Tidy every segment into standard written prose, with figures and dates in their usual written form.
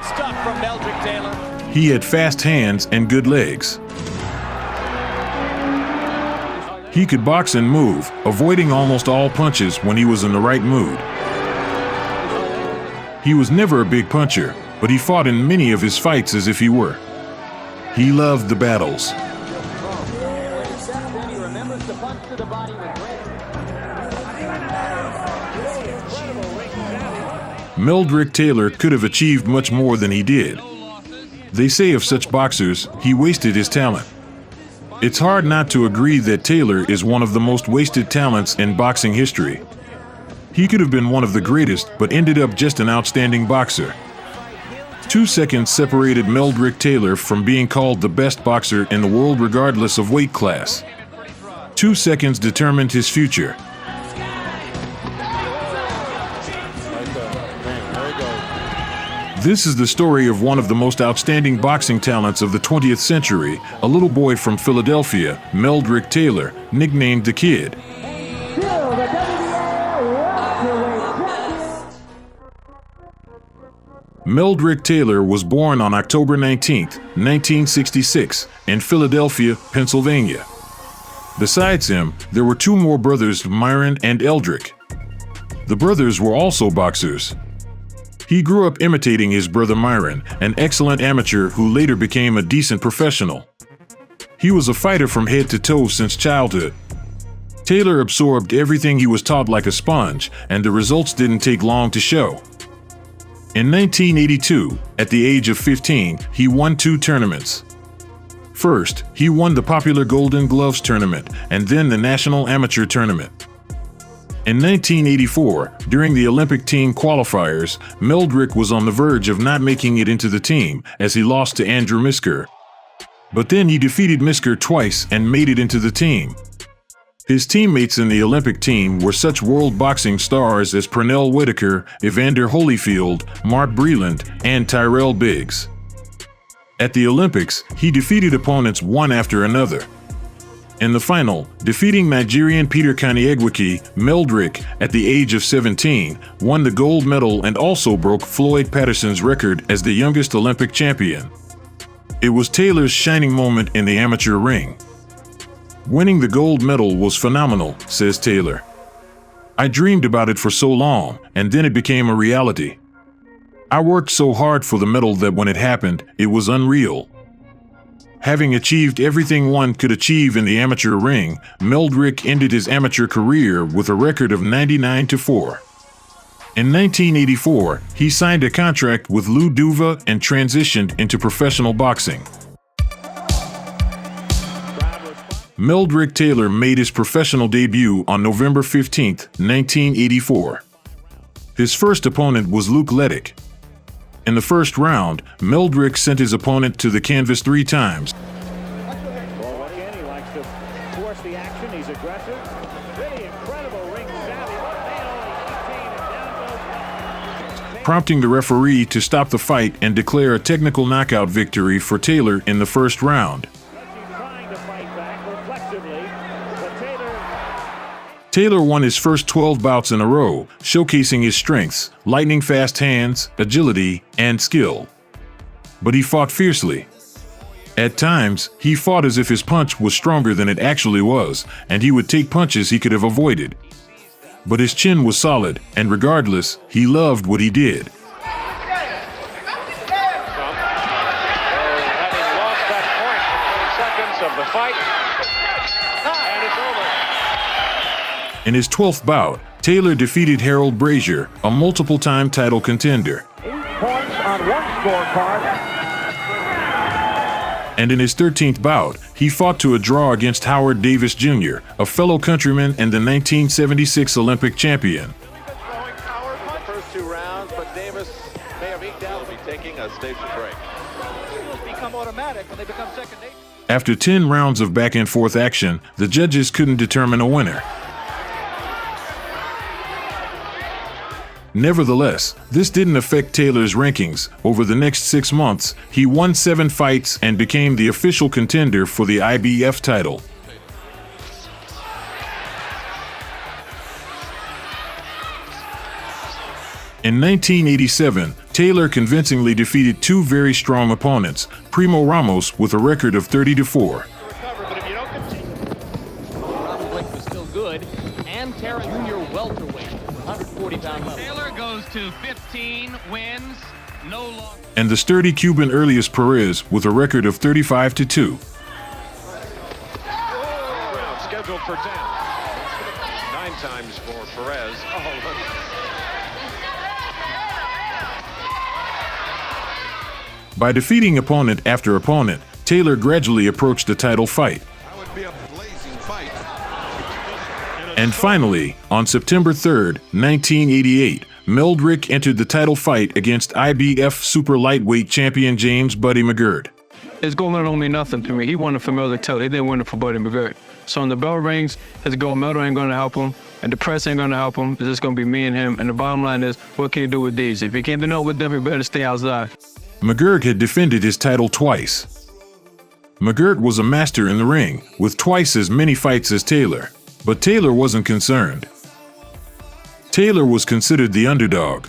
stuff from Meldrick Taylor. He had fast hands and good legs. He could box and move, avoiding almost all punches when he was in the right mood. He was never a big puncher, but he fought in many of his fights as if he were. He loved the battles. Meldrick Taylor could have achieved much more than he did. They say of such boxers, he wasted his talent. It's hard not to agree that Taylor is one of the most wasted talents in boxing history. He could have been one of the greatest, but ended up just an outstanding boxer. 2 seconds separated Meldrick Taylor from being called the best boxer in the world regardless of weight class. 2 seconds determined his future. This is the story of one of the most outstanding boxing talents of the 20th century, a little boy from Philadelphia, Meldrick Taylor, nicknamed the Kid. Meldrick Taylor was born on October 19, 1966, in Philadelphia, Pennsylvania. Besides him, there were 2 more brothers, Myron and Eldrick. The brothers were also boxers. He grew up imitating his brother Myron, an excellent amateur who later became a decent professional. He was a fighter from head to toe since childhood. Taylor absorbed everything he was taught like a sponge, and the results didn't take long to show. In 1982, at the age of 15, he won 2 tournaments. First, he won the popular Golden Gloves tournament, and then the National Amateur Tournament. In 1984, during the Olympic team qualifiers, Meldrick was on the verge of not making it into the team as he lost to Andrew Misker. But then he defeated Misker twice and made it into the team. His teammates in the Olympic team were such world boxing stars as Pernell Whitaker, Evander Holyfield, Mark Breland, and Tyrell Biggs. At the Olympics, he defeated opponents one after another. In the final, defeating Nigerian Peter Kaniegweke, Meldrick, at the age of 17, won the gold medal and also broke Floyd Patterson's record as the youngest Olympic champion. It was Taylor's shining moment in the amateur ring. Winning the gold medal was phenomenal, says Taylor. I dreamed about it for so long, and then it became a reality. I worked so hard for the medal that when it happened, it was unreal. Having achieved everything one could achieve in the amateur ring, Meldrick ended his amateur career with a record of 99-4. In 1984, he signed a contract with Lou Duva and transitioned into professional boxing. Meldrick Taylor made his professional debut on November 15, 1984. His first opponent was Luke Leddick. In the first round, Meldrick sent his opponent to the canvas 3 times. He likes to force the action. He's aggressive. Really incredible ring savvy. Prompting the referee to stop the fight and declare a technical knockout victory for Taylor in the first round. Taylor won his first 12 bouts in a row, showcasing his strengths, lightning-fast hands, agility, and skill. But he fought fiercely. At times, he fought as if his punch was stronger than it actually was, and he would take punches he could have avoided. But his chin was solid, and regardless, he loved what he did. Having lost that point for 20 seconds of the fight, and it's over. In his 12th bout, Taylor defeated Harold Brazier, a multiple-time title contender. 8 points on one scorecard. And in his 13th bout, he fought to a draw against Howard Davis Jr., a fellow countryman and the 1976 Olympic champion. The first 2 rounds, but Davis may have eked out. Will be taking a station break. Become automatic when they become second nature. After 10 rounds of back-and-forth action, the judges couldn't determine a winner. Nevertheless, this didn't affect Taylor's rankings. Over the next 6 months, he won 7 fights and became the official contender for the IBF title. In 1987, Taylor convincingly defeated two very strong opponents, Primo Ramos with a record of 30-4. Robin Blake was still good, and Terra Jr. welterweight, 140-pound level. Taylor goes to 15 wins, no loss. And the sturdy Cuban Elias Perez with a record of 35-2. Scheduled for 10. 9 times for Perez. By defeating opponent after opponent, Taylor gradually approached the title fight. That would be a blazing fight. And finally, on September 3rd, 1988, Meldrick entered the title fight against IBF super lightweight champion James Buddy McGirt. His gold medal don't mean nothing to me. He won it for Meldrick Taylor. He didn't win it for Buddy McGirt. So in the bell rings, his gold medal ain't going to help him, and the press ain't going to help him. It's just going to be me and him. And the bottom line is, what can you do with these? If you can't do nothing with them, you better stay outside. McGirt had defended his title twice. McGirt was a master in the ring, with twice as many fights as Taylor. But Taylor wasn't concerned. Taylor was considered the underdog.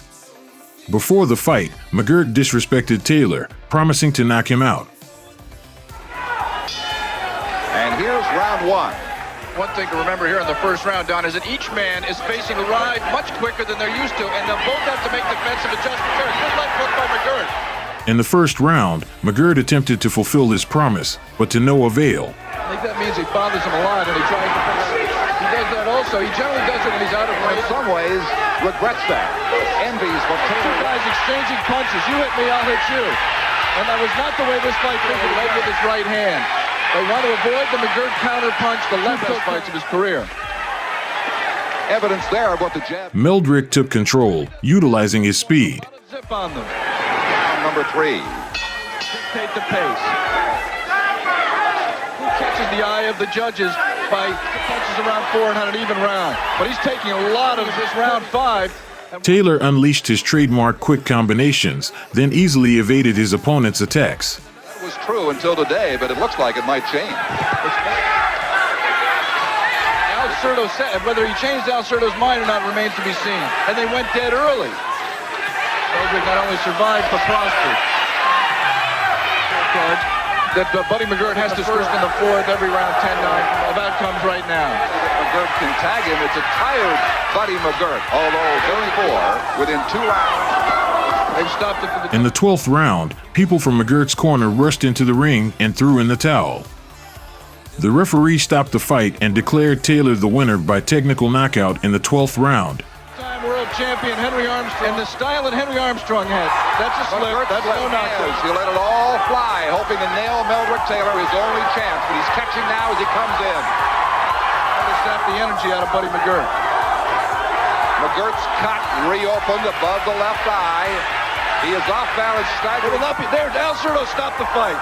Before the fight, McGirt disrespected Taylor, promising to knock him out. And here's round one. One thing to remember here in the first round, Don, is that each man is facing the ride much quicker than they're used to, and they'll both have to make defensive adjustments. There, good left hook by McGirt. In the first round, McGirt attempted to fulfill his promise, but to no avail. I think that means he bothers him a lot, and he tries to fix it. He does that also. He generally does it when he's out of range. In some ways, regrets that. Envies what Two Taylor guys exchanging punches. You hit me, I'll hit you. And that was not the way this fight was. He led with his right hand. They want to avoid the McGirt counter punch, the left hook fights of his career. evidence there of what the jab. Meldrick took control, utilizing his speed. Zip on them. Round number 3. Dictate the pace. Who catches the eye of the judges by punches around 4 and had an even round. But he's taking a lot of this round 5. Taylor unleashed his trademark quick combinations, then easily evaded his opponent's attacks. That was true until today, but it looks like it might change. Al Cerdo said, whether he changed Al Cerdo's mind or not remains to be seen. And they went dead early. Meldrick not only survived, but prospered. That Buddy McGirt has to first and the fourth every round 10-9 of outcomes right now. McGirt can tag him. It's a tired Buddy McGirt, although very poor within 2 rounds. They've stopped it for the... In the 12th round, people from McGirt's corner rushed into the ring and threw in the towel. The referee stopped the fight and declared Taylor the winner by technical knockout in the 12th round. Time world champion Henry Armstrong, and the style that Henry Armstrong had. That's a slip. That's no knockout. He let it all fly, hoping to nail Meldrick Taylor, his only chance. But he's catching now as he comes in. Trying to sap the energy out of Buddy McGirt. McGirt's cut reopened above the left eye. He is off balance, It staggering. will not be there. Al Cerdo stopped the fight.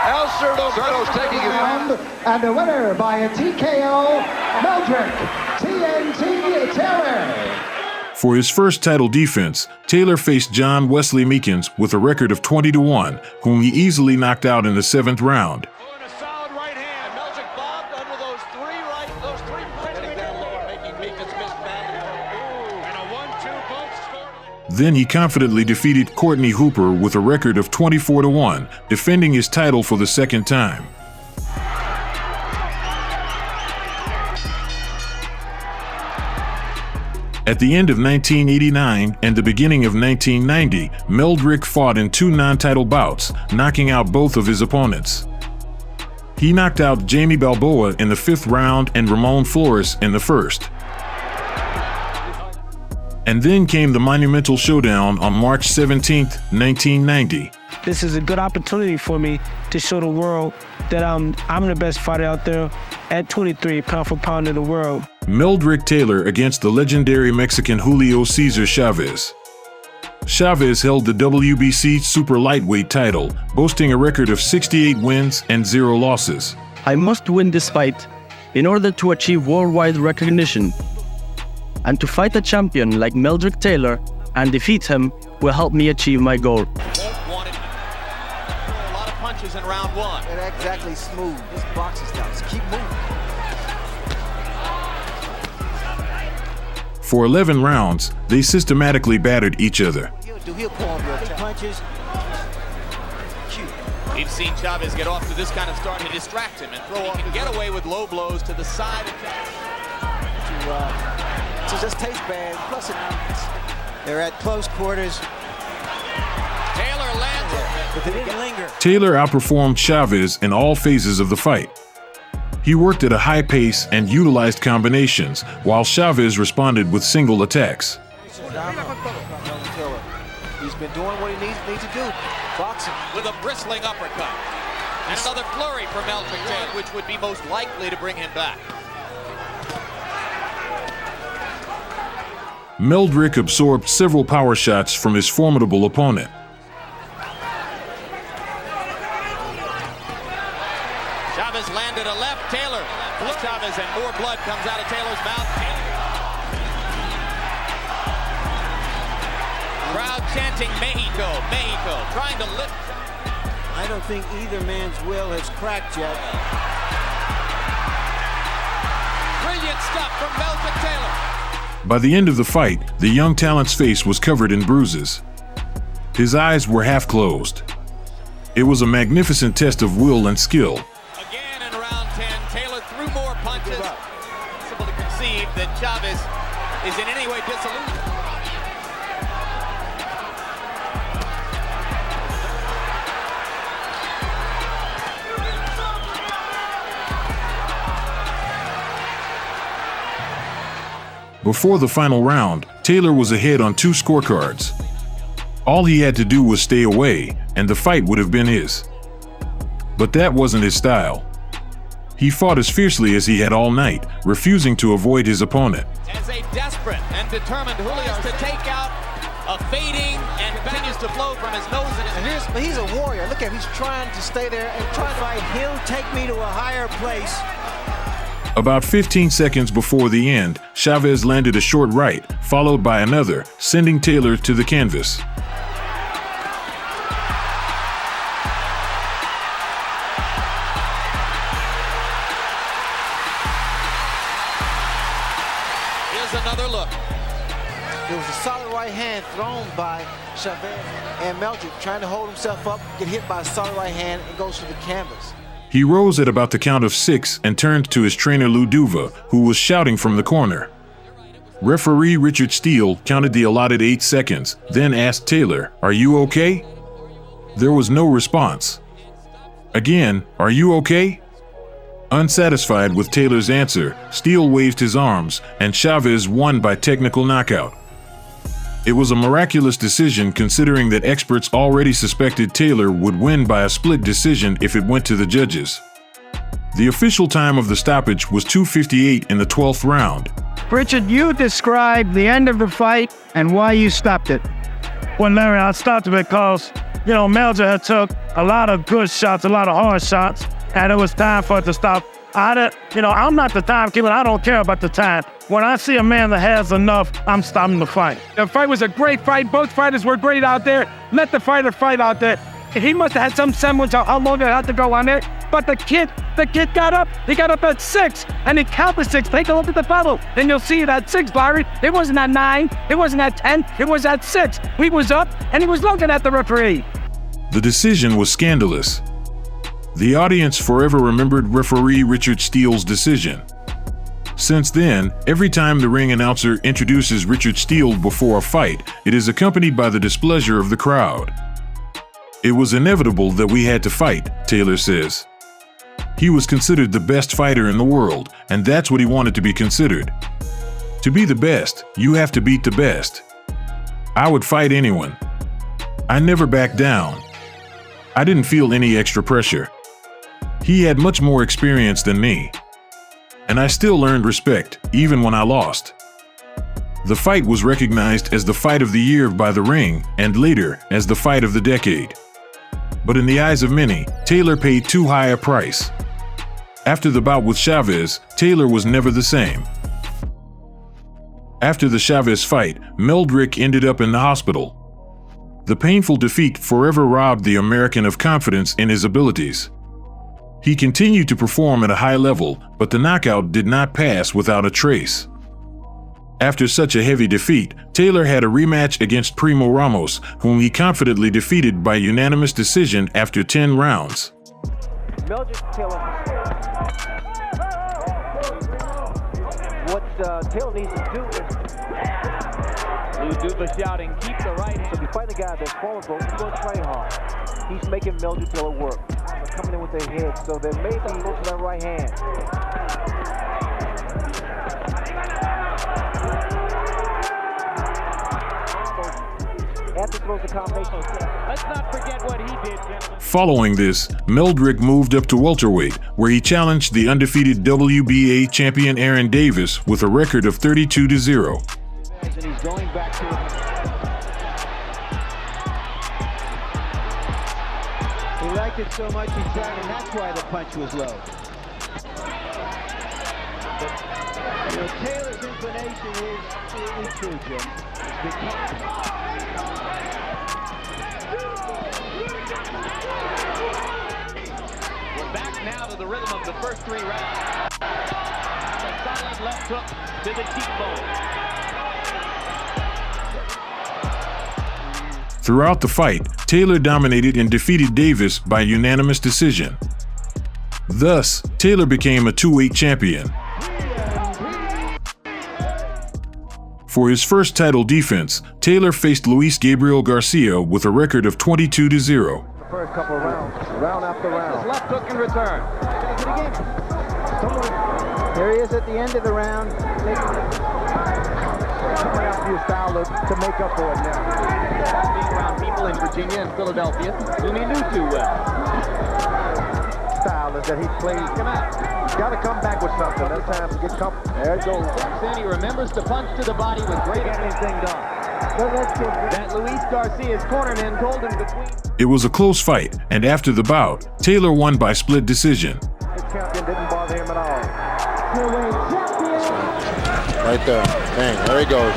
Al Cerdo's taking his round, and the winner by a TKO, Meldrick TNT Taylor. For his first title defense, Taylor faced John Wesley Meekins with a record of 20-1, whom he easily knocked out in the 7th round. And a solid right hand. Meldrick bobbed under those three punches down lower, making Meekins miss badly. And a 1-2 both scored. Then he confidently defeated Courtney Hooper with a record of 24-1, defending his title for the 2nd time. At the end of 1989 and the beginning of 1990, Meldrick fought in 2 non-title bouts, knocking out both of his opponents. He knocked out Jamie Balboa in the 5th round and Ramon Flores in the 1st. And then came the monumental showdown on March 17, 1990. This is a good opportunity for me to show the world that I'm the best fighter out there at 23 pound for pound in the world. Meldrick Taylor against the legendary Mexican Julio Cesar Chavez. Chavez held the WBC super lightweight title, boasting a record of 68 wins and 0 losses. I must win this fight in order to achieve worldwide recognition. And to fight a champion like Meldrick Taylor and defeat him will help me achieve my goal. Won't want it. A lot of punches in round 1. It exactly smooth. This boxing style. Just keep moving. For 11 rounds, they systematically battered each other. to do. He'll pull on your punches. Cute. We've seen Chavez get off to this kind of start to distract him and throw off. He can get away with low blows to the side. To just taste bad. Plus, they're at close quarters. Taylor lands it. But they didn't linger. Taylor outperformed Chavez in all phases of the fight. He worked at a high pace and utilized combinations, while Chavez responded with single attacks. He's been doing what he needs to do. Boxing. With a bristling uppercut. And another flurry for Meldrick Taylor, which would be most likely to bring him back. Meldrick absorbed several power shots from his formidable opponent. Chavez landed a left. Taylor. Chavez, and more blood comes out of Taylor's mouth. Crowd chanting Mexico, Mexico, trying to lift. I don't think either man's will has cracked yet. Brilliant stuff from Meldrick Taylor. By the end of the fight, the young talent's face was covered in bruises. His eyes were half closed. It was a magnificent test of will and skill. Again in round 10, Taylor threw more punches. Possible to conceive that Chavez is in any way disillusioned. Before the final round, Taylor was ahead on 2 scorecards. All he had to do was stay away, and the fight would have been his. But that wasn't his style. He fought as fiercely as he had all night, refusing to avoid his opponent. As a desperate and determined Julio to take out a fading and continues to flow from his nose and his ears. But he's a warrior. Look at him. He's trying to stay there and try to fight. He'll take me to a higher place. About 15 seconds before the end, Chavez landed a short right, followed by another, sending Taylor to the canvas. Here's another look. There was a solid right hand thrown by Chavez, and Meldrick trying to hold himself up, get hit by a solid right hand, and goes to the canvas. He rose at about the count of 6 and turned to his trainer Lou Duva, who was shouting from the corner. Referee Richard Steele counted the allotted 8 seconds, then asked Taylor, "Are you okay?" There was no response. Again, "Are you okay?" Unsatisfied with Taylor's answer, Steele waved his arms, and Chavez won by technical knockout. It was a miraculous decision considering that experts already suspected Taylor would win by a split decision if it went to the judges. The official time of the stoppage was 2:58 in the 12th round. Richard, you described the end of the fight and why you stopped it. Well, Larry, I stopped it because, Meldrick had took a lot of good shots, a lot of hard shots, and it was time for it to stop. I'm not the timekeeper. I don't care about the time. When I see a man that has enough, I'm stopping the fight. The fight was a great fight. Both fighters were great out there. Let the fighter fight out there. He must have had some semblance of how long it had to go on there. But the kid got up. He got up at 6, and he counted 6. Take a look at the photo, and you'll see it at 6, Larry. It wasn't at 9. It wasn't at 10. It was at 6. He was up, and he was looking at the referee. The decision was scandalous. The audience forever remembered referee Richard Steele's decision. Since then, every time the ring announcer introduces Richard Steele before a fight, it is accompanied by the displeasure of the crowd. It was inevitable that we had to fight, Taylor says. He was considered the best fighter in the world, and that's what he wanted to be considered. To be the best, you have to beat the best. I would fight anyone. I never backed down. I didn't feel any extra pressure. He had much more experience than me. And I still earned respect, even when I lost. The fight was recognized as the fight of the year by The Ring, and later as the fight of the decade. But in the eyes of many, Taylor paid too high a price. After the bout with Chavez, Taylor was never the same. After the Chavez fight, Meldrick ended up in the hospital. The painful defeat forever robbed the American of confidence in his abilities. He continued to perform at a high level, but the knockout did not pass without a trace. After such a heavy defeat, Taylor had a rematch against Primo Ramos, whom he confidently defeated by unanimous decision after 10 rounds. Meldrick Taylor. What Taylor needs to do is Lou Duva shouting, keep the right hand. So if you find a guy that's vulnerable, he's going to try hard. He's making Meldrick Taylor work. They're coming in with their head, so they may be go to that right hand. Let's not forget what he did, gentlemen. Following this, Meldrick moved up to welterweight, where he challenged the undefeated WBA champion Aaron Davis with a record of 32-0. And he's going back to it. He liked it so much he tried, and that's why the punch was low. But, you know, Taylor's inclination is true, Jim. We're back now to the rhythm of the first 3 rounds. A solid left hook to the cheekbone. Throughout the fight, Taylor dominated and defeated Davis by unanimous decision. Thus, Taylor became a 2-weight champion. For his first title defense, Taylor faced Luis Gabriel Garcia with a record of 22-0. The first couple of rounds, round after round. His left hook in return. There he is at the end of the round. Coming out to his style to make up for it now. Being around people in Virginia and Philadelphia whom he knew too well. Style is that he plays. He's got to come back with something. That's time to get comfortable. There it goes. Then he remembers to punch to the body with great anything done. That Luis Garcia's cornerman told him between. It was a close fight, and after the bout, Taylor won by split decision. His champion didn't bother him at all. Right there. Bang, there he goes.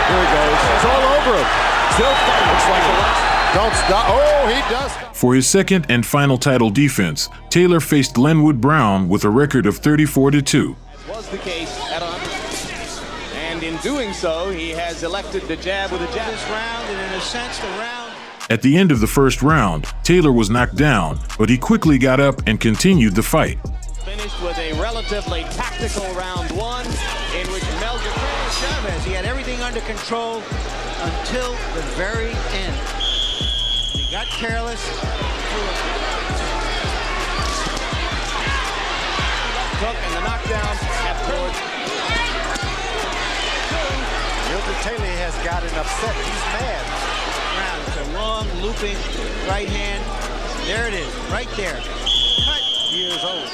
Here he goes. It's all over him. Still fighting. Looks like the last. Don't stop. Oh, he does. For his second and final title defense, Taylor faced Glenwood Brown with a record of 34-2. As was the case at 100. And in doing so, he has elected to jab with a jab. This round, and in a sense, the round. At the end of the first round, Taylor was knocked down, but he quickly got up and continued the fight. Finished with a relatively tactical round 1 in which Meldrick Chavez, he had everything under control until the very end. He got careless. Took and the knockdown afterwards. Meldrick Taylor has gotten upset. He's mad. It's a long looping right hand. There it is, right there. Cut. Years old.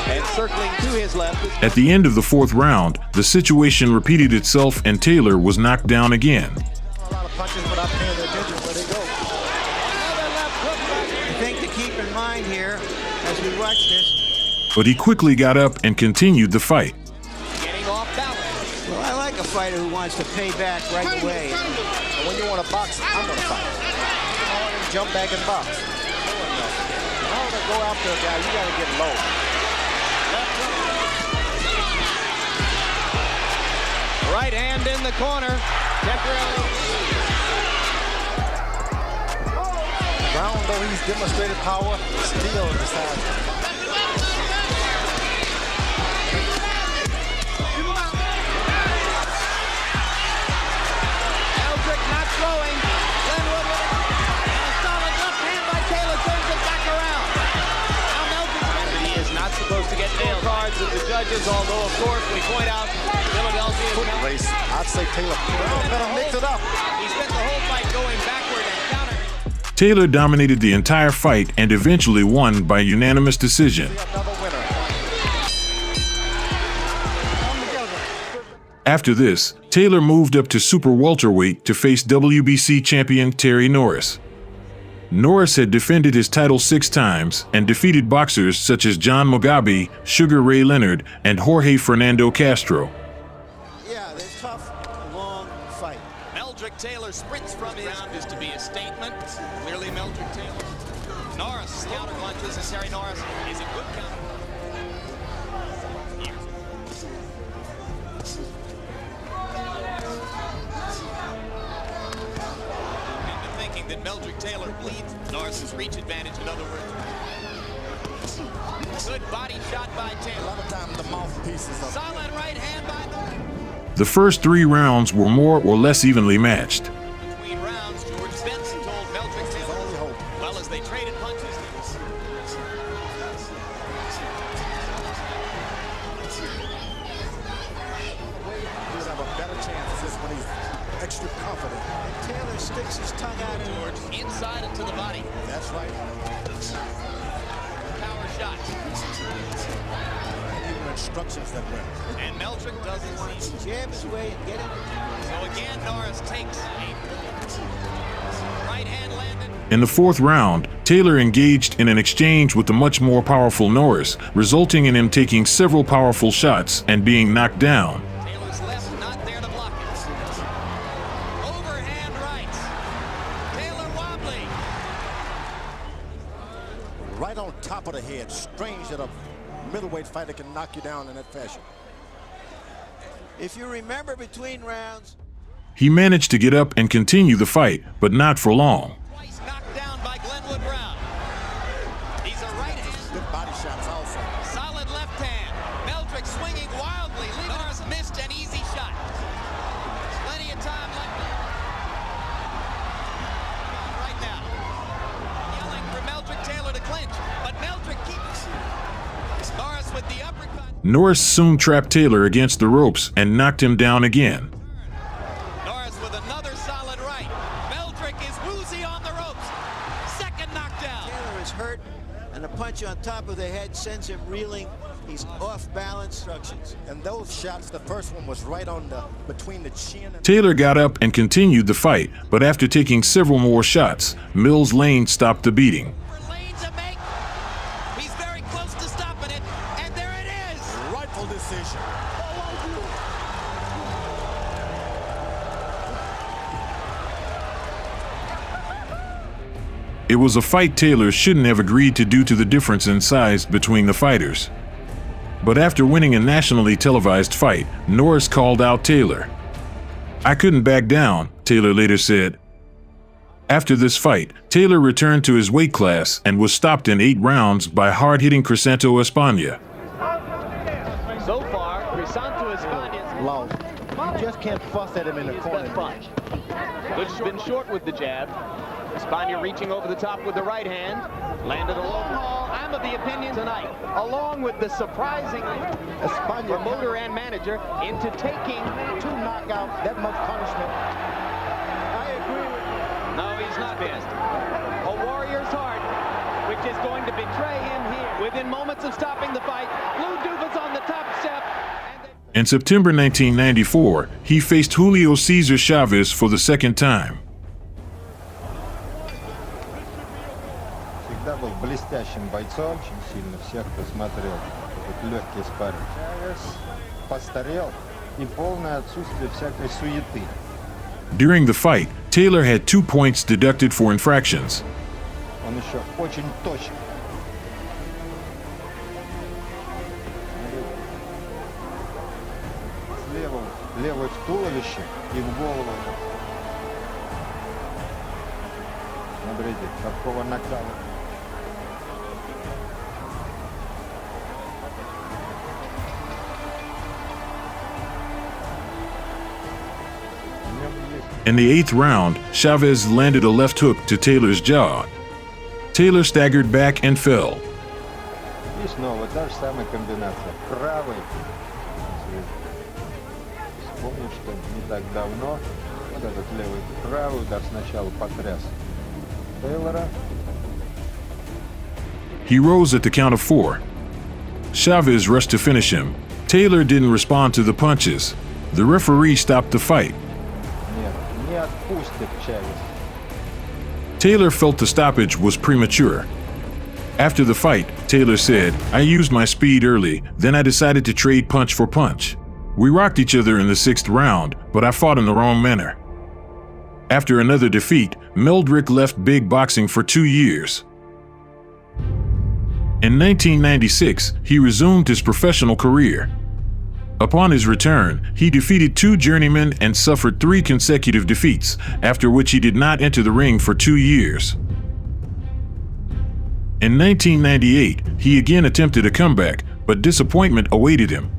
And circling to his left. At the end of the 4th round, the situation repeated itself and Taylor was knocked down again. A lot of punches without paying their attention where they go. Another left hook. The thing to keep in mind here as we watch this. But he quickly got up and continued the fight. Getting off balance. Well, I like a fighter who wants to pay back right away. And when you want to box, I'm going to fight. I want to jump back and box. I want to go after a guy, you got to get low. Right hand in the corner. Temporarily. Brown, though he's demonstrated power, still decides. Meldrick not throwing. Glenwood with it. And a solid left hand by Taylor turns it back around. Now Meldrick. He is not supposed to get nailed cards of the judges, although of course we point out Philadelphia race. I'd say Taylor better mix it up. He spent the whole fight going backward and counter. Taylor dominated the entire fight and eventually won by unanimous decision. After this, Taylor moved up to super welterweight to face WBC champion Terry Norris. Norris had defended his title 6 times and defeated boxers such as John Mugabe, Sugar Ray Leonard, and Jorge Fernando Castro. Yeah, they're tough, long fight. Meldrick Taylor sprints from his round is to be a statement. Clearly Meldrick Taylor. Norris counter punches, and Terry Norris is a good counter. Then Meldrick Taylor bleeds. Norris's reach advantage, in other words. Good body shot by Taylor. A lot of times the mouthpieces of solid right hand by Norris. The first 3 rounds were more or less evenly matched. Between rounds, George Benson told Meldrick Taylor, well, as they traded punches. He'll have a better chance just when he's extra confident. And Taylor sticks his tongue out George inside and to the body. That's right. Power shot. Even instructions that way. And Meldrick doesn't see. Jab his way and get it. So again, Norris takes a right hand landed. In the 4th round, Taylor engaged in an exchange with the much more powerful Norris, resulting in him taking several powerful shots and being knocked down. Taylor's left not there to block it. Overhand right. Taylor wobbly. Right on top of the head. Strange that a middleweight fighter can knock you down in that fashion. If you remember between rounds, He managed to get up and continue the fight, but not for long. twice knocked down by Glenwood Brown. These are right hands. Good body shots also. Solid left hand. Meldrick swinging wildly. Norris missed an easy shot. Plenty of time left. Right now. Yelling for Meldrick Taylor to clinch, but Meldrick keeps. Norris with the uppercut. Norris soon trapped Taylor against the ropes and knocked him down again. Norris with another solid right. Meldrick is woozy on the ropes. Second knockdown. Taylor is hurt, and a punch on top of the head sends him reeling. He's off balance. and those shots, the first one was right on the between the chin and Taylor got up and continued the fight, but after taking several more shots, Mills Lane stopped the beating. Lane to make. He's very close to stopping it, and there it is. rightful decision. It was a fight Taylor shouldn't have agreed to due to the difference in size between the fighters. But after winning a nationally televised fight, Norris called out Taylor. "I couldn't back down," Taylor later said. After this fight, Taylor returned to his weight class and was stopped in 8 rounds by hard-hitting Crisanto España. So far, Crisanto España's Lost. You just can't fuss at him in the corner. punch. Good's been short with the jab. España reaching over the top with the right hand. Landed a low ball. I'm of the opinion tonight, along with the surprising España promoter and manager, into taking 2 knockouts, that much punishment. I agree with you. No, he's not best. A warrior's heart, which is going to betray him here. Within moments of stopping the fight, Lou Duva's on the top step. In September 1994, he faced Julio Cesar Chavez for the second time. Всегда был блестящим бойцом, очень сильно всех, кто смотрел этот легкий спарринг. Чавес постарел и полное отсутствие всякой суеты. During the fight, Taylor had 2 points deducted for infractions. Он еще очень точен. Левый в туловище и в голову. Смотрите, какого накала. In the 8th round, Chavez landed a left hook to Taylor's jaw. Taylor staggered back and fell. И снова та же самая комбинация. Правый. Вспомню, что не так давно вот этот левый правый удар сначала потряс Тейлора. He rose at the count of 4. Chavez rushed to finish him. Taylor didn't respond to the punches. The referee stopped the fight. Нет, не отпустит Чавес. Taylor felt the stoppage was premature. After the fight, Taylor said, "I used my speed early, then I decided to trade punch for punch. We rocked each other in the 6th round, but I fought in the wrong manner." After another defeat, Meldrick left big boxing for 2 years. In 1996, he resumed his professional career. Upon his return, he defeated 2 journeymen and suffered 3 consecutive defeats, after which he did not enter the ring for 2 years. In 1998, he again attempted a comeback, but disappointment awaited him.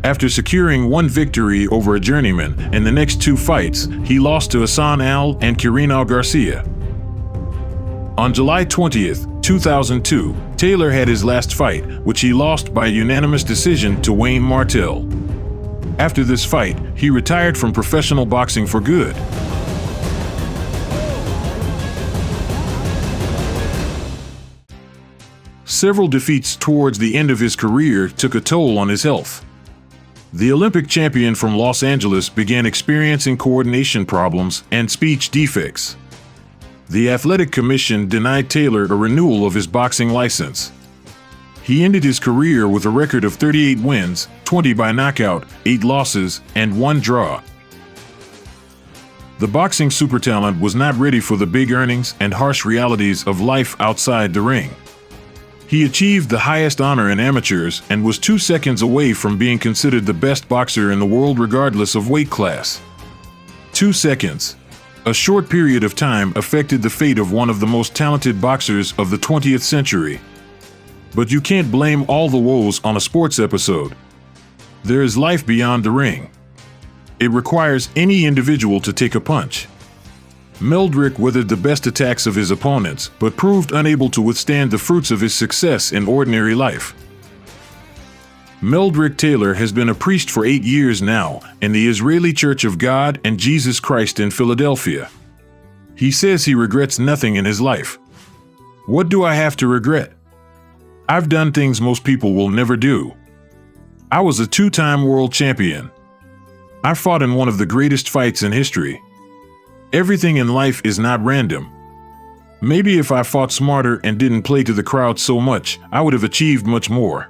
After securing 1 victory over a journeyman in the next 2 fights, he lost to Hassan Al and Quirinal Garcia. On July 20th, 2002, Taylor had his last fight, which he lost by unanimous decision to Wayne Martell. After this fight, he retired from professional boxing for good. Several defeats towards the end of his career took a toll on his health. The Olympic champion from Los Angeles began experiencing coordination problems and speech defects. The Athletic Commission denied Taylor a renewal of his boxing license. He ended his career with a record of 38 wins, 20 by knockout, 8 losses, and 1 draw. The boxing super talent was not ready for the big earnings and harsh realities of life outside the ring. He achieved the highest honor in amateurs and was 2 seconds away from being considered the best boxer in the world regardless of weight class. 2 seconds. A short period of time affected the fate of one of the most talented boxers of the 20th century. But you can't blame all the woes on a sports episode. There is life beyond the ring. It requires any individual to take a punch. Meldrick weathered the best attacks of his opponents, but proved unable to withstand the fruits of his success in ordinary life. Meldrick Taylor has been a priest for 8 years now in the Israeli Church of God and Jesus Christ in Philadelphia. He says he regrets nothing in his life. What do I have to regret? I've done things most people will never do. I was a 2-time world champion. I fought in one of the greatest fights in history. Everything in life is not random. Maybe if I fought smarter and didn't play to the crowd so much, I would have achieved much more.